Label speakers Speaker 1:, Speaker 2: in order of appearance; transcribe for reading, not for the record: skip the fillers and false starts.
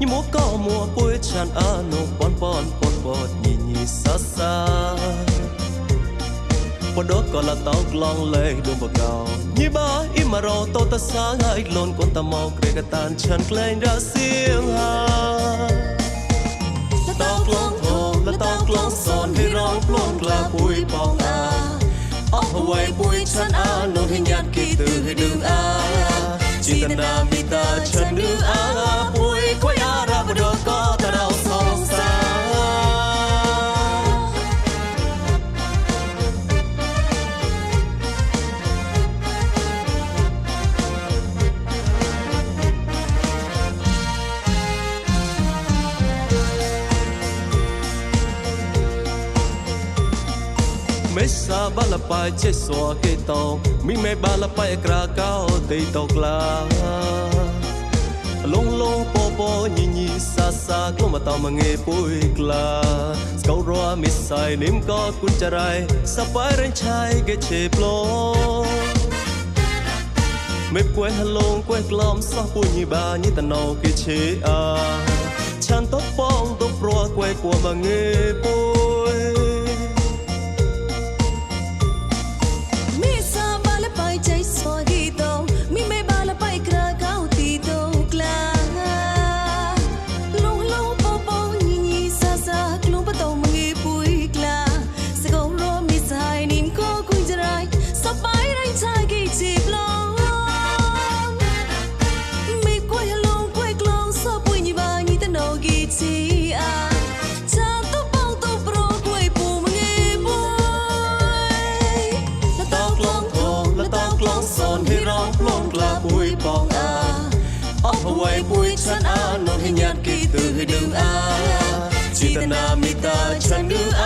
Speaker 1: ยี่มัวก็มัวปุ้ยฉันอาโนปอนปอนปอนปอนยี่ซาซาปอดก็ละต้องกลองเลยดูบกเก่ายี่บ้าอิมารอโตตาสางให้หล่นคนตะมองเกรกตานฉันเกรงดาเสียงหาละต้องกลองโทละต้องกลองสอนให้ร้องปลงกลาปุ้ยปองอาเอาไว้ปุ้ยฉันอาโนให้ยัดกี่ตื่นให้ดึงอาจิตนามีตาฉันนึกอาปุ้ยคอยอาราบดก็ตะเราสองสาไม่ซาบาลไปเจสวเกตองมิไม่บาลไปกราเก้าตีตกลาลงลงโปโปยี่ซาซากลงมาตอมเงยปุยกลาสกอรัวมิสไซนิมก็กุญจไรสบายเรนชายเกเชปโลไม่ป่วยฮัลโหลป่วยกล่อมซอปุยยี่บายี่ตะโนเกเชอาฉันต้องป้องต้องปลัวป่วยปัวมาเงยปุยเอาไว้ปุ้ยฉันอานนให้ยัดกี่ตื่นให้ดึงอาจิตนามีตาฉันนึกอ